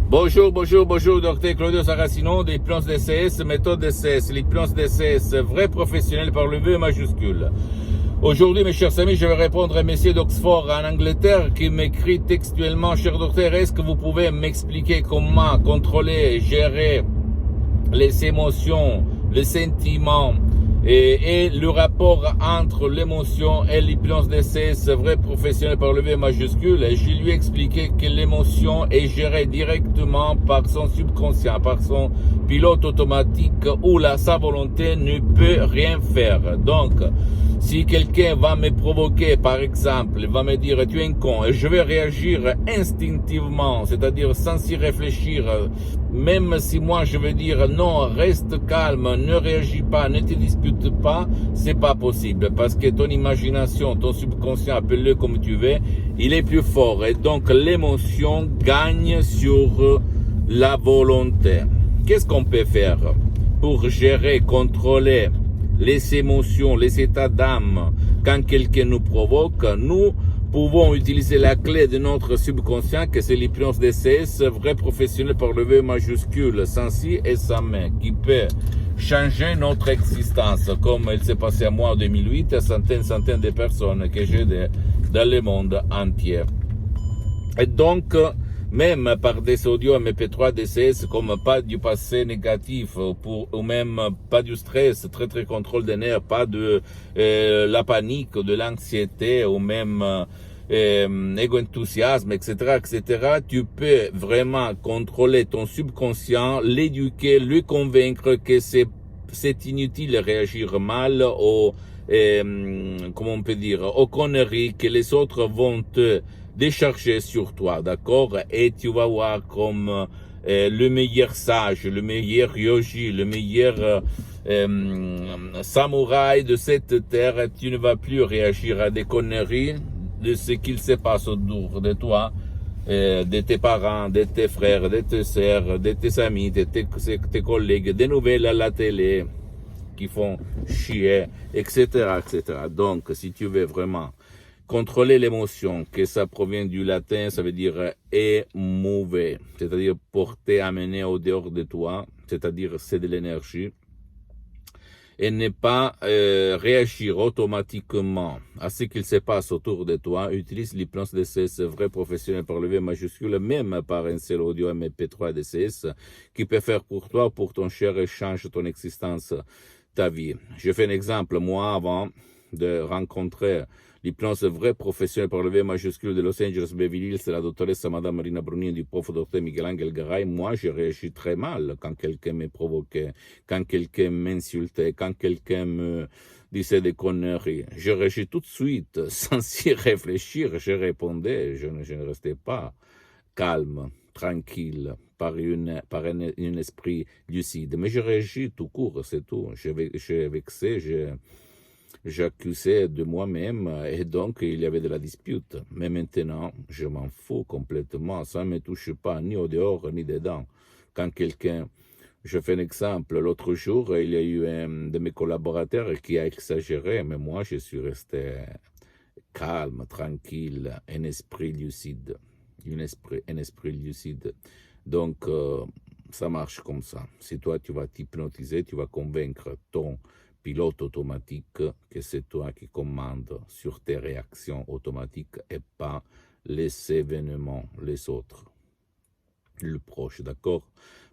Bonjour, docteur Claudio Saracino de l'hypnose DCS, méthode DCS, l'hypnose DCS, vrai professionnel par le V majuscule. Aujourd'hui, mes chers amis, je vais répondre à Monsieur d'Oxford en Angleterre qui m'écrit textuellement: cher docteur, est-ce que vous pouvez m'expliquer comment contrôler et gérer les émotions, les sentiments et le rapport entre l'émotion et l'hypnose DCS, vrai professionnel par le V majuscule? Et je lui ai expliqué que l'émotion est gérée directement par son subconscient, par son pilote automatique où sa volonté ne peut rien faire. Donc, si quelqu'un va me provoquer, par exemple, va me dire tu es un con, et je vais réagir instinctivement, c'est-à-dire sans y réfléchir, même si moi je veux dire non, reste calme, ne réagis pas, ne te dispute pas, c'est pas possible, parce que ton imagination, ton subconscient, appelle-le comme tu veux, il est plus fort, et donc l'émotion gagne sur la volonté. Qu'est-ce qu'on peut faire pour gérer, contrôler les émotions, les états d'âme quand quelqu'un nous provoque? Nous pouvons utiliser la clé de notre subconscient, que c'est l'hypnose DCS, vrai professionnel par le V majuscule, sans si et sans mais, qui peut changer notre existence, comme il s'est passé à moi en 2008, à centaines de personnes que j'ai dans le monde entier. Et donc, même par des audios MP3 DCS, comme pas du passé négatif, ou même pas du stress, très contrôle des nerfs, pas de la panique, de l'anxiété, ou même égo-enthousiasme, etc., tu peux vraiment contrôler ton subconscient, l'éduquer, lui convaincre que c'est inutile de réagir mal comment on peut dire, aux conneries que les autres vont te décharger sur toi, d'accord? Et tu vas voir comme le meilleur sage, le meilleur yogi, le meilleur samouraï de cette terre, tu ne vas plus réagir à des conneries de ce qu'il se passe autour de toi, de tes parents, de tes frères, de tes sœurs, de tes amis, de tes collègues, des nouvelles à la télé qui font chier, etc., etc. Donc, si tu veux vraiment contrôler l'émotion, que ça provient du latin, ça veut dire émouver, c'est-à-dire porter, amener au dehors de toi, c'est-à-dire c'est de l'énergie, et ne pas réagir automatiquement à ce qu'il se passe autour de toi. Utilise l'hypnose DCS, vrai professionnel par le V majuscule, même par un seul audio MP3 DCS, qui peut faire pour toi, pour ton cher, et change ton existence, ta vie. Je fais un exemple, moi, avant de rencontrer l'hypnose vrai professionnel par le V majuscule de Los Angeles Beverly Hills, la doctoresse Madame Marina Bruni du prof Dr Miguel-Angel Garay, moi je réagis très mal quand quelqu'un me provoquait, quand quelqu'un m'insultait, quand quelqu'un me disait des conneries. Je réagis tout de suite, sans y réfléchir, je répondais, je ne restais pas calme, tranquille, par un esprit lucide. Mais je réagis tout court, c'est tout. J'ai vexé, j'accusais de moi-même, et donc il y avait de la dispute. Mais maintenant, je m'en fous complètement. Ça ne me touche pas, ni au dehors, ni dedans. Quand quelqu'un, je fais un exemple, l'autre jour, il y a eu un de mes collaborateurs qui a exagéré, mais moi, je suis resté calme, tranquille, un esprit lucide. Un esprit lucide. Donc, ça marche comme ça. Si toi, tu vas t'hypnotiser, tu vas convaincre ton pilote automatique que c'est toi qui commandes sur tes réactions automatiques et pas les événements, les autres, le proche, d'accord?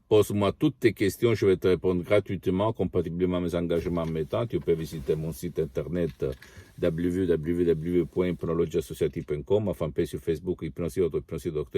Pose-moi toutes tes questions, je vais te répondre gratuitement, compatiblement à mes engagements en même temps. Tu peux visiter mon site internet www.hypnologiassociative.com, ma fanpage sur Facebook, Hypnosie Dr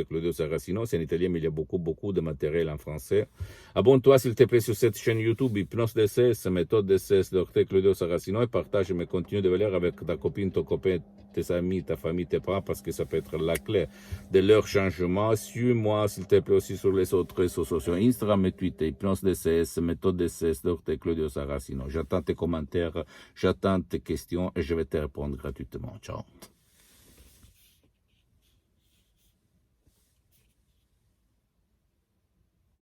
Claudio Saracino. C'est en italien, mais il y a beaucoup de matériel en français. Abonne-toi, s'il te plaît, sur cette chaîne YouTube, Hypnose DCS, méthode DCS, Dr Claudio Saracino, et partage mes contenus de valeur avec ta copine, ton copain, tes amis, ta famille, tes parents, parce que ça peut être la clé de leur changement. Suis-moi, s'il te plaît, aussi sur les autres réseaux sociaux, Instagram et Twitter, Hypnose DCS, méthode DCS, Dr Claudio Saracino. J'attends tes commentaires, j'attends tes questions, et je vais te répondre gratuitement. Ciao.